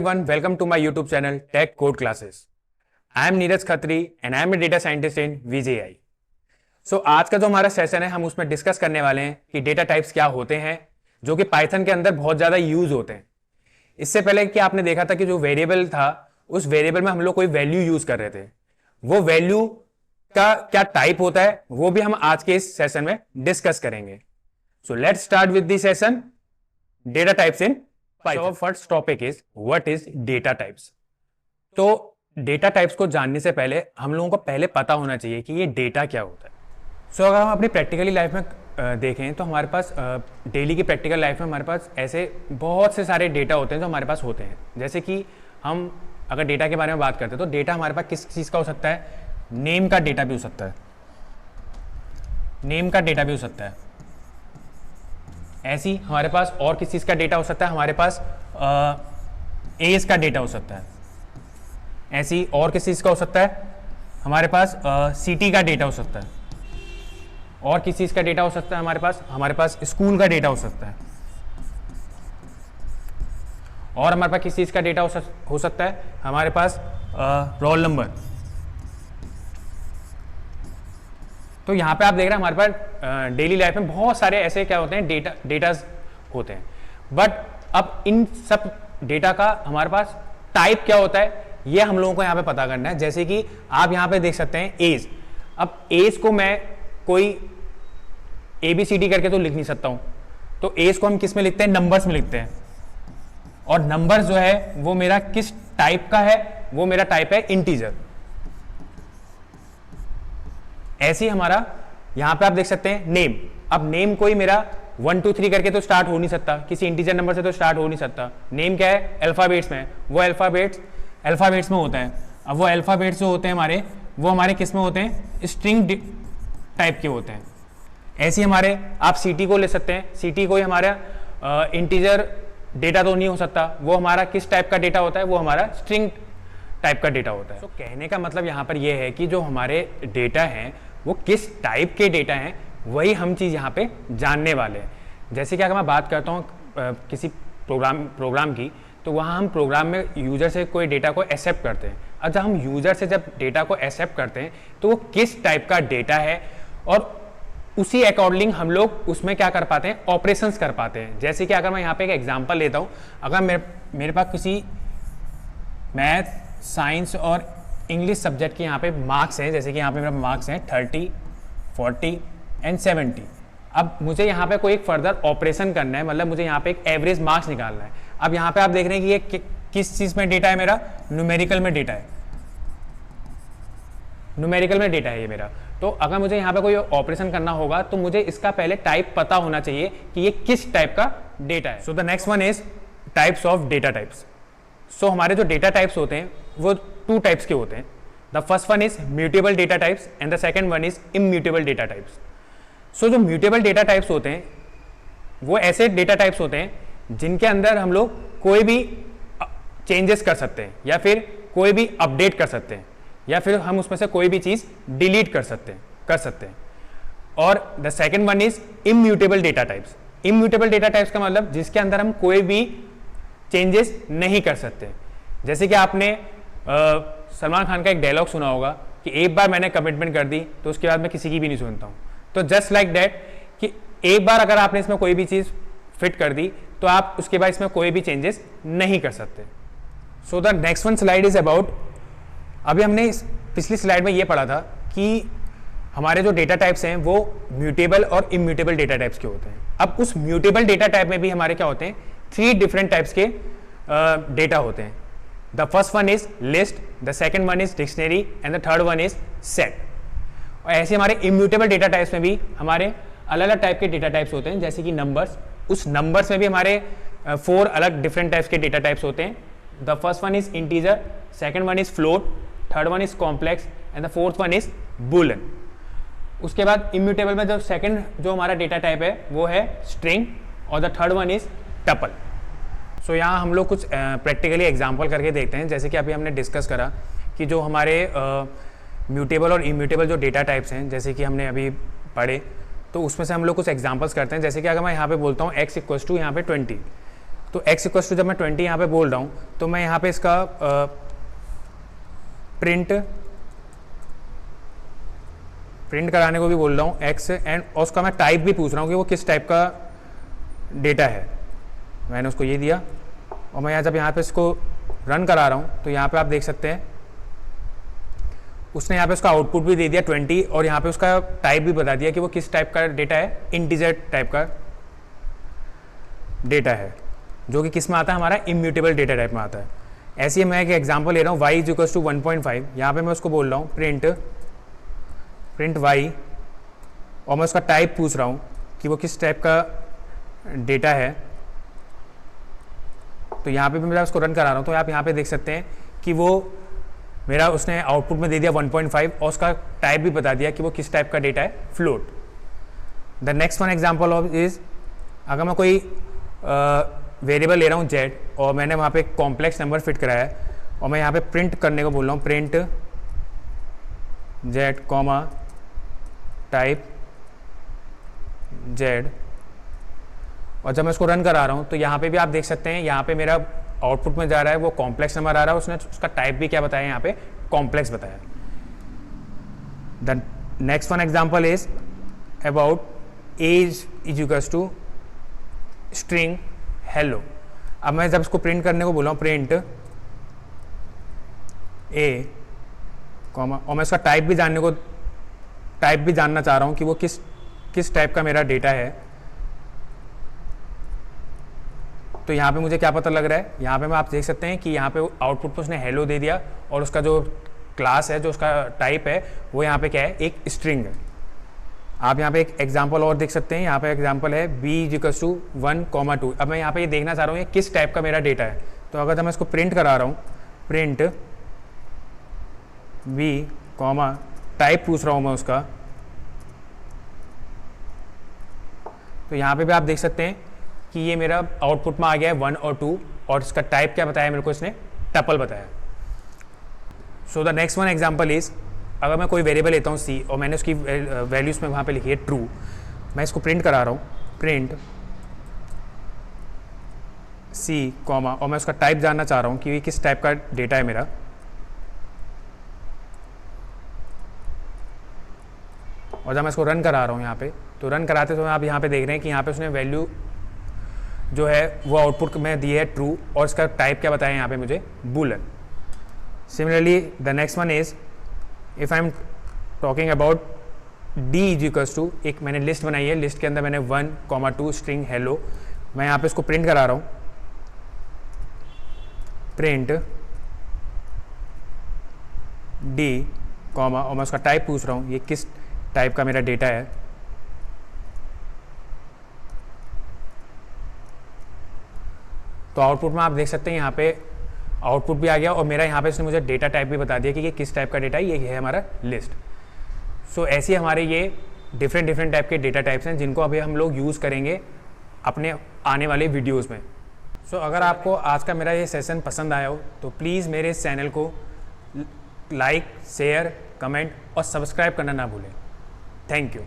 everyone, welcome to my YouTube channel Tech Code Classes. I am Neeraj Khatri and I am a data scientist in VJI. So आज का जो हमारा session है हम उसमें discuss करने वाले हैं कि डेटा टाइप्स क्या होते हैं जो कि पाइथन के अंदर बहुत ज्यादा यूज होते हैं। इससे पहले कि आपने देखा था कि जो वेरिएबल था उस वेरिएबल में हम लोग कोई वैल्यू यूज कर रहे थे, वो वैल्यू का क्या टाइप होता है वो भी हम आज के इस सेशन में डिस्कस करेंगे। So let's start with the session data types in Python. So first topic is what is data types. तो डेटा टाइप्स को जानने से पहले हम लोगों को पहले पता होना चाहिए कि ये डेटा क्या होता है। सो अगर हम अपनी प्रैक्टिकली लाइफ में देखें तो हमारे पास डेली की प्रैक्टिकल लाइफ में हमारे पास ऐसे बहुत से सारे डेटा होते हैं जो हमारे पास होते हैं। जैसे कि हम अगर डेटा के बारे में बात करते हैं तो डेटा हमारे पास किस चीज़ का हो सकता है, नेम का डेटा भी हो सकता है, नेम का डेटा भी हो सकता है। ऐसी हमारे पास और किस चीज़ का डेटा हो सकता है, हमारे पास एज का डेटा हो सकता है। ऐसी और किस चीज़ का हो सकता है, हमारे पास सिटी का डेटा हो सकता है। और किस चीज़ का डेटा हो सकता है, हमारे पास स्कूल का डेटा हो सकता है। और हमारे पास किस चीज़ का डेटा हो सकता है, हमारे पास रोल नंबर। तो यहाँ पे आप देख रहे हैं हमारे पास डेली लाइफ में बहुत सारे ऐसे क्या होते हैं, डेटास होते हैं। बट अब इन सब डेटा का हमारे पास टाइप क्या होता है ये हम लोगों को यहाँ पे पता करना है। जैसे कि आप यहाँ पे देख सकते हैं एज। अब एज को मैं कोई ABCD करके तो लिख नहीं सकता हूँ, तो एज को हम किस में लिखते हैं, नंबर्स में लिखते हैं। और नंबर जो है वो मेरा किस टाइप का है, वो मेरा टाइप है इंटीजर। ऐसे ही हमारा यहां पे आप देख सकते हैं नेम। अब नेम कोई मेरा 1 2 3 करके तो स्टार्ट हो नहीं सकता, किसी इंटीजर नंबर से तो स्टार्ट हो नहीं सकता। नेम क्या है, अल्फाबेट्स में, वो अल्फाबेट्स में होता है। अब वो अल्फाबेट्स जो होते हैं हमारे, वो हमारे किस में होते हैं, स्ट्रिंग टाइप के होते हैं। ऐसे ही हमारे आप सिटी को ले सकते हैं। सिटी कोई हमारा इंटीजर डेटा तो नहीं हो सकता, वो हमारा किस टाइप का डेटा होता है, वो हमारा स्ट्रिंग टाइप का डेटा होता है। तो कहने का मतलब यहाँ पर ये है कि जो हमारे डेटा हैं वो किस टाइप के डेटा हैं वही हम चीज़ यहाँ पे जानने वाले हैं। जैसे कि अगर मैं बात करता हूँ किसी प्रोग्राम की, तो वहाँ हम प्रोग्राम में यूज़र से कोई डेटा को एक्सेप्ट करते हैं। अब जब हम यूज़र से जब डेटा को एक्सेप्ट करते हैं तो वो किस टाइप का डेटा है और उसी अकॉर्डिंग हम लोग उसमें क्या कर पाते हैं, ऑपरेशंस कर पाते हैं। जैसे कि अगर मैं यहाँ पे एक एग्जाम्पल लेता हूँ, अगर मेरे पास किसी मैथ, साइंस और इंग्लिश सब्जेक्ट के यहाँ पे मार्क्स हैं, जैसे कि यहाँ पे मेरा मार्क्स हैं 30, 40 एंड 70। अब मुझे यहाँ पे कोई एक फर्दर ऑपरेशन करना है, मतलब मुझे यहाँ पे एक एवरेज मार्क्स निकालना है। अब यहाँ पे आप देख रहे हैं कि ये किस चीज़ में डेटा है, मेरा न्यूमेरिकल में डेटा है, न्यूमेरिकल में डेटा है ये मेरा। तो अगर मुझे यहाँ पे कोई ऑपरेशन करना होगा तो मुझे इसका पहले टाइप पता होना चाहिए कि ये किस टाइप का डेटा है। So the next one is types of data types. So हमारे जो डेटा टाइप्स होते हैं वो 2 टाइप्स के होते हैं। The first one is mutable data types and the second one is immutable data types. So जो म्यूटेबल डेटा टाइप्स होते हैं वो ऐसे डेटा टाइप्स होते हैं जिनके अंदर हम लोग कोई भी चेंजेस कर सकते हैं या फिर कोई भी अपडेट कर सकते हैं या फिर हम उसमें से कोई भी चीज़ डिलीट कर सकते हैं। और the second one is immutable data types. Immutable data types का मतलब जिसके अंदर हम कोई भी चेंजेस नहीं कर सकते। जैसे कि आपने सलमान खान का एक डायलॉग सुना होगा कि एक बार मैंने कमिटमेंट कर दी तो उसके बाद मैं किसी की भी नहीं सुनता हूँ। तो जस्ट लाइक दैट कि एक बार अगर आपने इसमें कोई भी चीज़ फिट कर दी तो आप उसके बाद इसमें कोई भी चेंजेस नहीं कर सकते। सो the next one slide is about, अभी हमने पिछली स्लाइड में ये पढ़ा था कि हमारे जो डेटा टाइप्स हैं वो म्यूटेबल और इम्यूटेबल डेटा टाइप्स के होते हैं। अब उस म्यूटेबल डेटा टाइप में भी हमारे क्या होते हैं, 3 डिफरेंट टाइप्स के डेटा होते हैं। The first one is list, the second one is dictionary and the third one is set. और ऐसे हमारे इम्यूटेबल डेटा टाइप्स में भी हमारे अलग अलग टाइप के डेटा टाइप्स होते हैं। जैसे कि नंबर्स, उस नंबर्स में भी हमारे 4 अलग डिफरेंट टाइप्स के डेटा टाइप्स होते हैं। The first one is integer, second one is float, third one is complex and the fourth one is Boolean. उसके बाद इम्यूटेबल में जो सेकंड जो हमारा डेटा टाइप है वो है स्ट्रिंग और the third one is tuple. So यहाँ हम लोग कुछ प्रैक्टिकली एग्जांपल करके देखते हैं। जैसे कि अभी हमने डिस्कस करा कि जो हमारे म्यूटेबल और इम्यूटेबल जो डेटा टाइप्स हैं, जैसे कि हमने अभी पढ़े, तो उसमें से हम लोग कुछ एग्जांपल्स करते हैं। जैसे कि अगर मैं यहाँ पे बोलता हूँ x इक्वल्स टू यहाँ पे 20, तो x इक्वल टू जब मैं 20 यहाँ पे बोल रहा हूँ तो मैं यहाँ पे इसका प्रिंट कराने को भी बोल रहा हूँ x एंड और उसका मैं टाइप भी पूछ रहा हूँ कि वो किस टाइप का डेटा है। मैंने उसको ये दिया और मैं जब यहाँ पे इसको रन करा रहा हूँ तो यहाँ पे आप देख सकते हैं उसने यहाँ पे उसका आउटपुट भी दे दिया 20 और यहाँ पे उसका टाइप भी बता दिया कि वो किस टाइप का डेटा है, इंटीजर टाइप का डेटा है, जो कि किस में आता है, हमारा इम्यूटेबल डेटा टाइप में आता है। ऐसे ही मैं एक एग्जांपल ले रहा हूँ y इज इक्वल टू 1.5, यहाँ पे मैं उसको बोल रहा हूँ प्रिंट y और मैं उसका टाइप पूछ रहा हूँ कि वो किस टाइप का डेटा है। तो यहाँ पे भी मैं उसको रन करा रहा हूँ तो आप यहाँ पे देख सकते हैं कि वो मेरा उसने आउटपुट में दे दिया 1.5 और उसका टाइप भी बता दिया कि वो किस टाइप का डेटा है, float. The next one example of is, अगर मैं कोई वेरिएबल ले रहा हूँ z और मैंने वहाँ पे कॉम्प्लेक्स नंबर फिट कराया है और मैं यहाँ पे प्रिंट करने को बोल रहा हूँ print z comma type z, और जब मैं इसको रन करा रहा हूँ तो यहाँ पे भी आप देख सकते हैं यहाँ पे मेरा आउटपुट में जा रहा है वो कॉम्प्लेक्स नंबर आ रहा है, उसने उसका टाइप भी क्या बताया, यहाँ पे कॉम्प्लेक्स बताया। The next one example is about age is equals to string hello. अब मैं जब इसको प्रिंट करने को बोला हूँ प्रिंट ए कॉमा और मैं इसका टाइप भी जानना चाह रहा हूँ कि वो किस टाइप का मेरा डेटा है। तो यहाँ पे मुझे क्या पता लग रहा है, यहाँ पे मैं आप देख सकते हैं कि यहाँ पे आउटपुट पे उसने हेलो दे दिया और उसका जो क्लास है, जो उसका टाइप है, वो यहाँ पे क्या है, एक स्ट्रिंग है। आप यहाँ पे एक एग्जांपल और देख सकते हैं, यहाँ पे एग्जांपल है b इक्वल्स टू 1,2। अब मैं यहाँ पे ये देखना चाह रहा हूँ ये किस टाइप का मेरा डेटा है। तो अगर जब मैं इसको प्रिंट करा रहा हूँ प्रिंट b कॉमा टाइप पूछ रहा हूँ मैं उसका, तो यहाँ पे भी आप देख सकते हैं कि ये मेरा आउटपुट में आ गया है 1 और 2 और इसका टाइप क्या बताया मेरे को, इसने टपल बताया। सो the next one example is, अगर मैं कोई वेरिएबल लेता हूँ c और मैंने उसकी वैल्यूज में वहाँ पे लिखी है ट्रू, मैं इसको प्रिंट करा रहा हूँ प्रिंट c कॉमा और मैं उसका टाइप जानना चाह रहा हूँ कि ये किस टाइप का डेटा है मेरा। और जब मैं इसको रन करा रहा हूँ यहाँ पे, तो रन कराते समय आप यहाँ पे देख रहे हैं कि यहाँ पे उसने वैल्यू जो है वो आउटपुट में दी है ट्रू और इसका टाइप क्या बताया यहाँ पे मुझे, boolean. Similarly the next one is, if I am talking about D is equals to, एक मैंने लिस्ट बनाई है, लिस्ट के अंदर मैंने 1,2 स्ट्रिंग हेलो, मैं यहाँ पे इसको प्रिंट करा रहा हूँ प्रिंट डी कॉमा और मैं उसका टाइप पूछ रहा हूँ ये किस टाइप का मेरा डेटा है। तो आउटपुट में आप देख सकते हैं यहाँ पे आउटपुट भी आ गया और मेरा यहाँ पे इसने मुझे डेटा टाइप भी बता दिया कि ये किस टाइप का डेटा है, ये है हमारा लिस्ट। सो ऐसे हमारे ये डिफरेंट टाइप के डेटा टाइप्स हैं जिनको अभी हम लोग यूज़ करेंगे अपने आने वाले वीडियोस में। सो अगर आपको आज का मेरा ये सेशन पसंद आया हो तो प्लीज़ मेरे इस चैनल को लाइक, शेयर, कमेंट और सब्सक्राइब करना ना भूलें। Thank you.